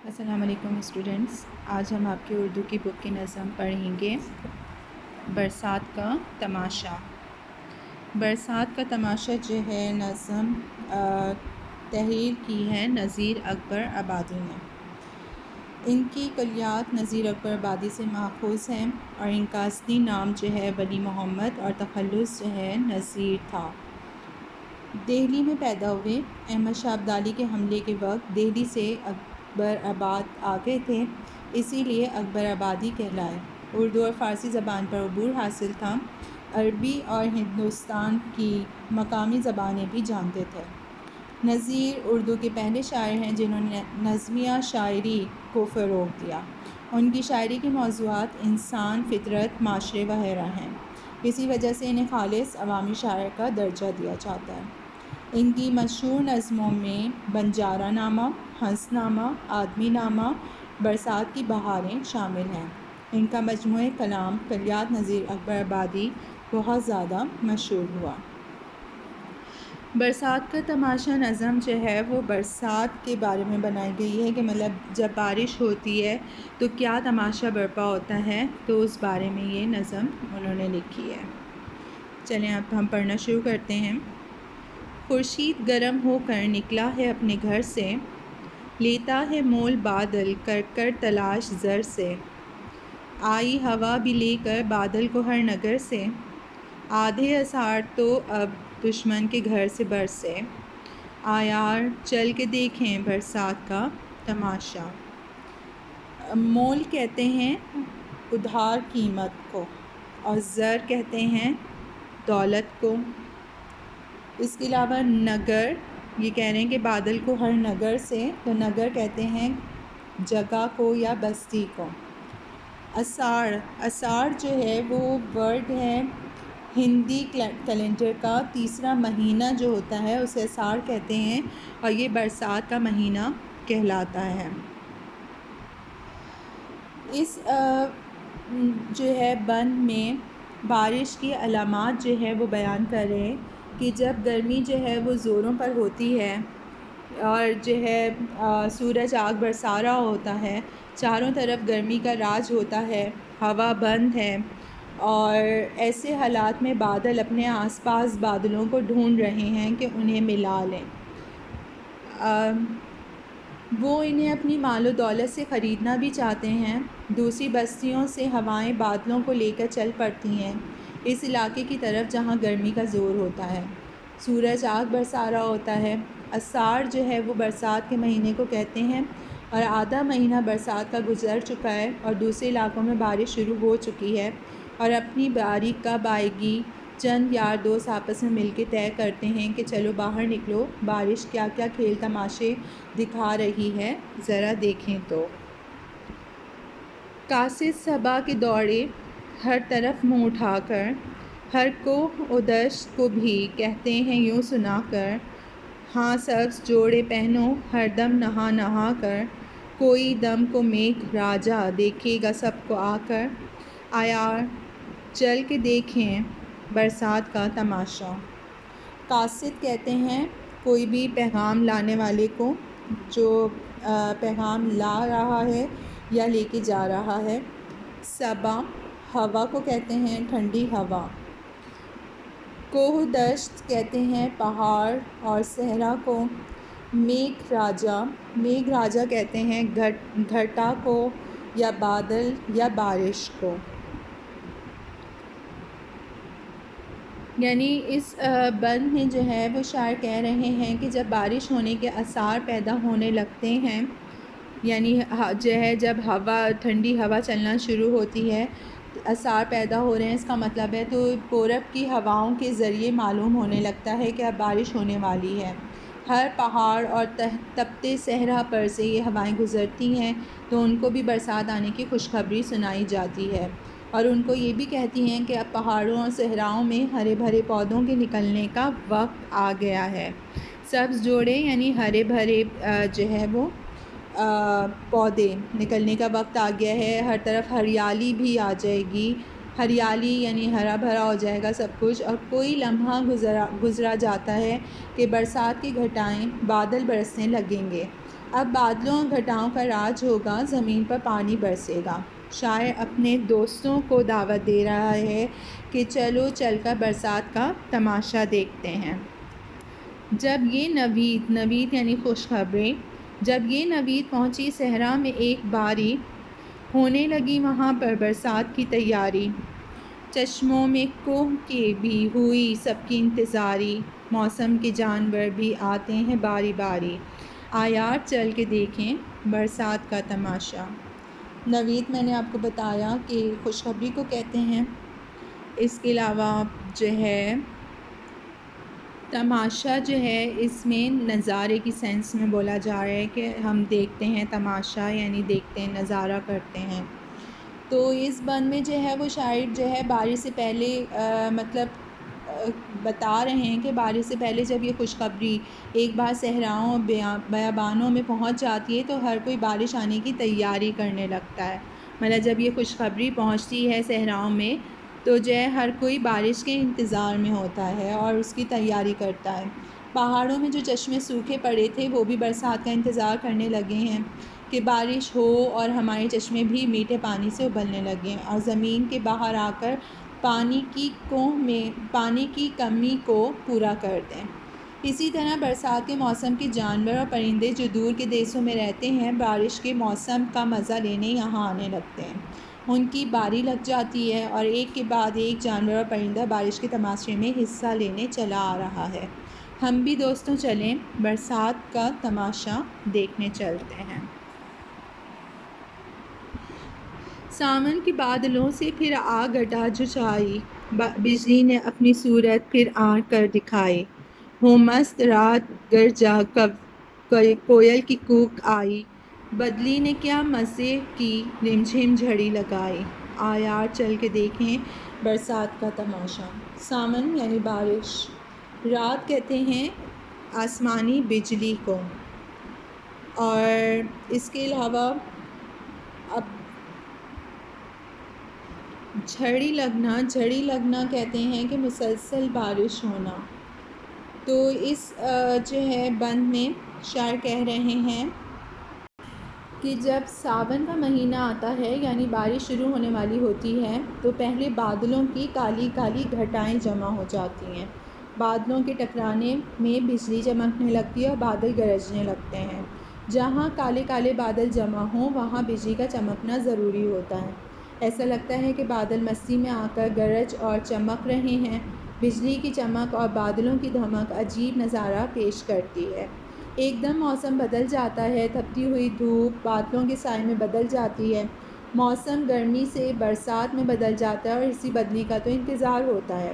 السلام علیکم اسٹوڈنٹس، آج ہم آپ کی اردو کی بک کی نظم پڑھیں گے۔ برسات کا تماشا۔ برسات کا تماشا جو ہے نظم تحریر کی ہے نذیر اکبر آبادی نے۔ ان کی کلیات نذیر اکبر آبادی سے ماخوذ ہیں اور ان کا اصلی نام جو ہے ولی محمد اور تخلص جو ہے نذیر تھا۔ دہلی میں پیدا ہوئے، احمد شاہ ابدالی کے حملے کے وقت دہلی سے اکبر آباد آ گئے تھے، اسی لیے اکبر آبادی کہلائے۔ اردو اور فارسی زبان پر عبور حاصل تھا، عربی اور ہندوستان کی مقامی زبانیں بھی جانتے تھے۔ نذیر اردو کے پہلے شاعر ہیں جنہوں نے نظمیہ شاعری کو فروغ دیا۔ ان کی شاعری کے موضوعات انسان، فطرت، معاشرے وغیرہ ہیں، اسی وجہ سے انہیں خالص عوامی شاعر کا درجہ دیا جاتا ہے۔ ان کی مشہور نظموں میں بنجارہ نامہ، ہنس نامہ، آدمی نامہ، برسات کی بہاریں شامل ہیں۔ ان کا مجموعہ کلام کلیات نذیر اکبر آبادی بہت زیادہ مشہور ہوا۔ برسات کا تماشا نظم جو ہے وہ برسات کے بارے میں بنائی گئی ہے کہ مطلب جب بارش ہوتی ہے تو کیا تماشا برپا ہوتا ہے، تو اس بارے میں یہ نظم انہوں نے لکھی ہے۔ چلیں اب ہم پڑھنا شروع کرتے ہیں۔ خورشید گرم ہو کر نکلا ہے اپنے گھر سے، لیتا ہے مول بادل کر کر تلاش زر سے۔ آئی ہوا بھی لے کر بادل کو ہر نگر سے، آدھے اسار تو اب دشمن کے گھر سے برسے۔ آیار چل کے دیکھیں برسات کا تماشا۔ مول کہتے ہیں ادھار قیمت کو، اور زر کہتے ہیں دولت کو۔ اس کے علاوہ نگر، یہ کہہ رہے ہیں کہ بادل کو ہر نگر سے، تو نگر کہتے ہیں جگہ کو یا بستی کو۔ اسار، اسار جو ہے وہ ورڈ ہے ہندی کیلنڈر کا تیسرا مہینہ جو ہوتا ہے اسے اسار کہتے ہیں، اور یہ برسات کا مہینہ کہلاتا ہے۔ اس جو ہے بند میں بارش کی علامات جو ہے وہ بیان کر رہے ہیں کہ جب گرمی جو ہے وہ زوروں پر ہوتی ہے اور جو ہے سورج آگ برسا رہا ہوتا ہے، چاروں طرف گرمی کا راج ہوتا ہے، ہوا بند ہے، اور ایسے حالات میں بادل اپنے آس پاس بادلوں کو ڈھونڈ رہے ہیں کہ انہیں ملا لیں۔ وہ انہیں اپنی مال و دولت سے خریدنا بھی چاہتے ہیں۔ دوسری بستیوں سے ہوائیں بادلوں کو لے کر چل پڑتی ہیں اس علاقے کی طرف جہاں گرمی کا زور ہوتا ہے۔ سورج آگ برسا رہا ہوتا ہے۔ اسار جو ہے وہ برسات کے مہینے کو کہتے ہیں، اور آدھا مہینہ برسات کا گزر چکا ہے اور دوسرے علاقوں میں بارش شروع ہو چکی ہے، اور اپنی باری کب آئے گی چند یار دوست آپس میں مل کے طے کرتے ہیں کہ چلو باہر نکلو، بارش کیا کیا کھیل تماشے دکھا رہی ہے ذرا دیکھیں تو۔ قاصد صبا کے دوڑے ہر طرف منہ اٹھا کر، ہر کوہ و دشت کو بھی کہتے ہیں یوں سنا کر، ہاں سبز جوڑے پہنو ہر دم نہا نہا کر، کوئی دم کو میگھ راجا دیکھے گا سب کو آ کر، آیار چل کے دیکھیں برسات کا تماشا۔ قاصد کہتے ہیں کوئی بھی پیغام لانے والے کو، جو پیغام لا رہا ہے یا لے کے جا رہا ہے۔ صبا ہوا کو کہتے ہیں ٹھنڈی ہوا۔ کوہ دشت کہتے ہیں پہاڑ اور صحرا کو۔ میگھ راجا، میگھ راجا کہتے ہیں گھٹا کو یا بادل یا بارش کو۔ یعنی اس بند میں جو ہے وہ شاعر کہہ رہے ہیں کہ جب بارش ہونے کے آثار پیدا ہونے لگتے ہیں، یعنی جو ہے جب ہوا ٹھنڈی ہوا چلنا شروع ہوتی ہے، آثار پیدا ہو رہے ہیں، اس کا مطلب ہے تو پورب کی ہواؤں کے ذریعے معلوم ہونے لگتا ہے کہ اب بارش ہونے والی ہے۔ ہر پہاڑ اور تپتے صحرا پر سے یہ ہوائیں گزرتی ہیں تو ان کو بھی برسات آنے کی خوشخبری سنائی جاتی ہے، اور ان کو یہ بھی کہتی ہیں کہ اب پہاڑوں اور صحراؤں میں ہرے بھرے پودوں کے نکلنے کا وقت آ گیا ہے۔ سبز جوڑے یعنی ہرے بھرے جو ہے وہ پودے نکلنے کا وقت آ گیا ہے، ہر طرف ہریالی بھی آ جائے گی، ہریالی یعنی ہرا بھرا ہو جائے گا سب کچھ، اور کوئی لمحہ گزرا جاتا ہے کہ برسات کی گھٹائیں بادل برسنے لگیں گے، اب بادلوں اور گھٹاؤں کا راج ہوگا، زمین پر پانی برسے گا۔ شاعر اپنے دوستوں کو دعوت دے رہا ہے کہ چلو چل کر برسات کا تماشا دیکھتے ہیں۔ جب یہ نوید یعنی خوشخبری، جب یہ نوید پہنچی صحرا میں ایک باری، ہونے لگی وہاں پر برسات کی تیاری۔ چشموں میں کوہ کے بھی ہوئی سب کی انتظاری، موسم کے جانور بھی آتے ہیں باری باری، آیار چل کے دیکھیں برسات کا تماشا۔ نوید میں نے آپ کو بتایا کہ خوشخبری کو کہتے ہیں۔ اس کے علاوہ جو ہے تماشا جو ہے اس میں نظارے کی سینس میں بولا جا رہا ہے کہ ہم دیکھتے ہیں تماشا، یعنی دیکھتے ہیں، نظارہ کرتے ہیں۔ تو اس بند میں جو ہے وہ شاعر جو ہے بارش سے پہلے بتا رہے ہیں کہ بارش سے پہلے جب یہ خوشخبری ایک بار صحراؤں بیابانوں میں پہنچ جاتی ہے تو ہر کوئی بارش آنے کی تیاری کرنے لگتا ہے۔ مطلب جب یہ خوشخبری پہنچتی ہے صحراؤں میں تو جو ہے ہر کوئی بارش کے انتظار میں ہوتا ہے اور اس کی تیاری کرتا ہے۔ پہاڑوں میں جو چشمے سوکھے پڑے تھے وہ بھی برسات کا انتظار کرنے لگے ہیں کہ بارش ہو اور ہمارے چشمے بھی میٹھے پانی سے ابلنے لگیں اور زمین کے باہر آ کر پانی کی کمی کو پورا کر دیں۔ اسی طرح برسات کے موسم کے جانور اور پرندے جو دور کے دیسوں میں رہتے ہیں بارش کے موسم کا مزہ لینے یہاں آنے لگتے ہیں۔ ان کی باری لگ جاتی ہے اور ایک کے بعد ایک جانور اور پرندہ بارش کے تماشے میں حصہ لینے چلا آ رہا ہے۔ ہم بھی دوستوں چلیں برسات کا تماشا دیکھنے چلتے ہیں۔ ساون کے بادلوں سے پھر آ گھٹا جو چھائی، بجلی نے اپنی صورت پھر آ کر دکھائی۔ ہو مست رات گر جاگ کوئل کی کوک آئی، بدلی نے کیا مزے کی رمجھم جھڑی لگائی، آیار چل کے دیکھیں برسات کا تماشا۔ ساون یعنی بارش، رات کہتے ہیں آسمانی بجلی کو، اور اس کے علاوہ اب جھڑی لگنا کہتے ہیں کہ مسلسل بارش ہونا۔ تو اس جو ہے بند میں شاعر کہہ رہے ہیں کہ جب ساون کا مہینہ آتا ہے یعنی بارش شروع ہونے والی ہوتی ہے تو پہلے بادلوں کی کالی کالی گھٹائیں جمع ہو جاتی ہیں، بادلوں کے ٹکرانے میں بجلی چمکنے لگتی ہے اور بادل گرجنے لگتے ہیں۔ جہاں کالے کالے بادل جمع ہوں وہاں بجلی کا چمکنا ضروری ہوتا ہے۔ ایسا لگتا ہے کہ بادل مستی میں آ کر گرج اور چمک رہے ہیں۔ بجلی کی چمک اور بادلوں کی دھمک عجیب نظارہ پیش کرتی ہے۔ ایک دم موسم بدل جاتا ہے، تپتی ہوئی دھوپ بادلوں کے سائے میں بدل جاتی ہے، موسم گرمی سے برسات میں بدل جاتا ہے اور اسی بدلی کا تو انتظار ہوتا ہے۔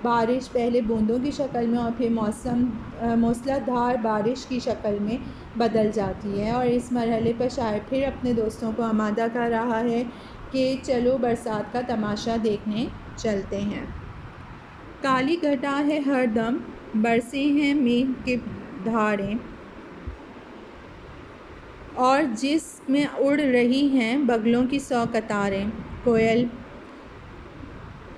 بارش پہلے بوندوں کی شکل میں اور پھر موسلا دھار بارش کی شکل میں بدل جاتی ہے، اور اس مرحلے پر شاعر پھر اپنے دوستوں کو آمادہ کر رہا ہے کہ چلو برسات کا تماشا دیکھنے چلتے ہیں۔ کالی گھٹا ہے ہر دم، برسے ہیں میگھ کے دھاریں، اور جس میں اڑ رہی ہیں بگلوں کی 100 قطاریں، کوئل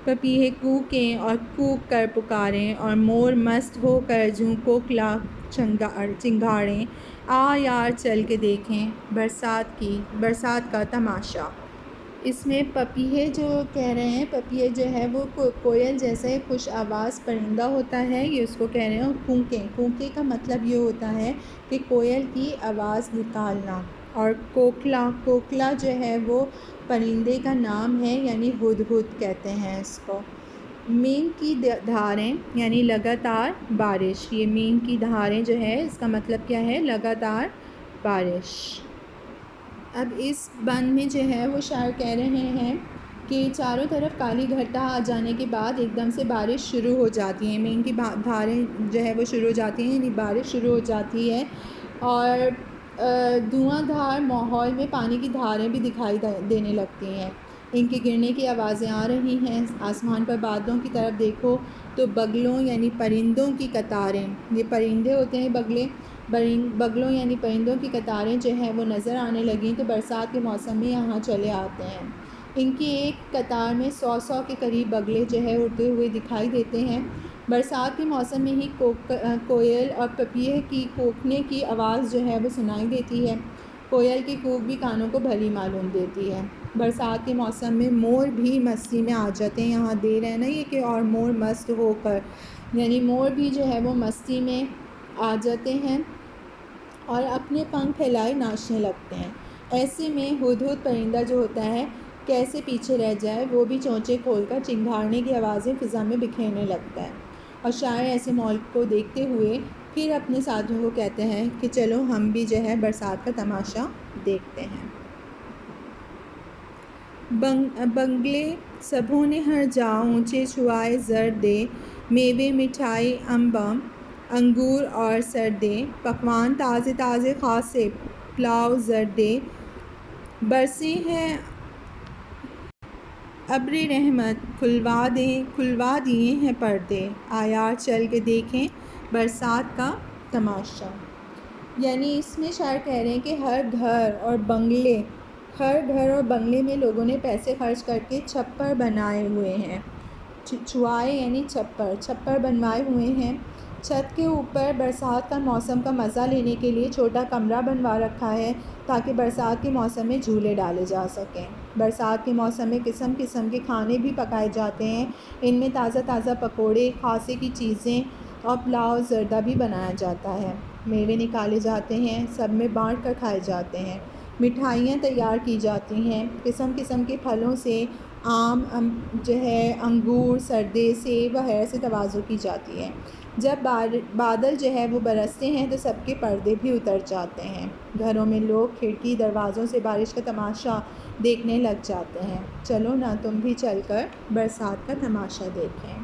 پپیہے کوکیں اور کوک کر پکاریں، اور مور مست ہو کر جوں کوکلا چنگاڑیں، آ یار چل کے دیکھیں برسات کا تماشا۔ اس میں پپیہے جو کہہ رہے ہیں، پپیہے جو ہے وہ کوئل جیسے خوش آواز پرندہ ہوتا ہے، یہ اس کو کہہ رہے ہیں۔ اور کونکیں کا مطلب یہ ہوتا ہے کہ کوئل کی آواز نکالنا، اور کوکلا جو ہے وہ پرندے کا نام ہے، یعنی ہدہد کہتے ہیں اس کو۔ مینگ کی دھاریں یعنی لگاتار بارش، یہ مینگ کی دھاریں جو ہے اس کا مطلب کیا ہے؟ لگاتار بارش۔ اب اس بند میں جو ہے وہ شاعر کہہ رہے ہیں کہ چاروں طرف کالی گھٹا آ جانے کے بعد ایک دم سے بارش شروع ہو جاتی ہے، مینگ کی دھاریں جو ہے وہ شروع ہو جاتی ہیں، یعنی بارش شروع ہو جاتی ہے، اور دھواں دھار ماحول میں پانی کی دھاریں بھی دکھائی دینے لگتی ہیں، ان کے گرنے کی آوازیں آ رہی ہیں۔ آسمان پر بادلوں کی طرف دیکھو تو بگلوں یعنی پرندوں کی قطاریں، یہ پرندے ہوتے ہیں بگلوں یعنی پرندوں کی قطاریں جو ہیں وہ نظر آنے لگیں تو برسات کے موسم میں یہاں چلے آتے ہیں۔ ان کی ایک قطار میں 100 کے قریب بگلے جو ہے اڑتے ہوئے دکھائی دیتے ہیں۔ برسات کے موسم میں ہی کوئل اور پپیہے کی کوکنے کی آواز جو ہے وہ سنائی دیتی ہے۔ کوئل کی کوک بھی کانوں کو بھلی معلوم دیتی ہے۔ برسات کے موسم میں مور بھی مستی میں آ جاتے ہیں، یہاں دے رہے ہیں نا یہ کہ اور مور مست ہو کر، یعنی مور بھی جو ہے وہ مستی میں آ جاتے ہیں اور اپنے پنکھ پھیلائے ناچنے لگتے ہیں۔ ایسے میں ہدہد پرندہ جو ہوتا ہے کیسے پیچھے رہ جائے، وہ بھی چونچے کھول کر چنگھاڑنے کی آوازیں فضا میں بکھیرنے لگتا ہے، اور شاعر ایسے ماحول کو دیکھتے ہوئے پھر اپنے ساتھیوں کو کہتے ہیں کہ چلو ہم بھی جو ہے برسات کا تماشا دیکھتے ہیں۔ بنگلے سبھوں نے ہر جا اونچے چھوائے زر دے، میوے مٹھائی انباں انگور اور سردے، پکوان تازے تازے خاصے پلاؤ زردے، برسے ہیں ابر رحمت کھلوا دیے ہیں پردے، آیار چل کے دیکھیں برسات کا تماشا۔ یعنی اس میں شاعر کہہ رہے ہیں کہ ہر گھر اور بنگلے میں لوگوں نے پیسے خرچ کر کے چھپر بنائے ہوئے ہیں، چھوائے یعنی چھپر بنوائے ہوئے ہیں۔ چھت کے اوپر برسات کا موسم کا مزہ لینے کے لیے چھوٹا کمرہ بنوا رکھا ہے تاکہ برسات کے موسم میں جھولے ڈالے جا سکیں۔ برسات کے موسم میں قسم قسم کے کھانے بھی پکائے جاتے ہیں، ان میں تازہ تازہ پکوڑے، خاصے کی چیزیں اور پلاؤ زردہ بھی بنایا جاتا ہے۔ میوے نکالے جاتے ہیں، سب میں بانٹ کر کھائے جاتے ہیں، مٹھائیاں تیار کی جاتی ہیں، قسم قسم کے پھلوں سے آم جو ہے انگور، سردے، سیب وغیرہ سے تواضع کی جاتی ہے۔ جب بادل جو ہے وہ برستے ہیں تو سب کے پردے بھی اتر جاتے ہیں، گھروں میں لوگ کھڑکی دروازوں سے بارش کا تماشا دیکھنے لگ جاتے ہیں۔ چلو نا تم بھی چل کر برسات کا تماشا دیکھیں۔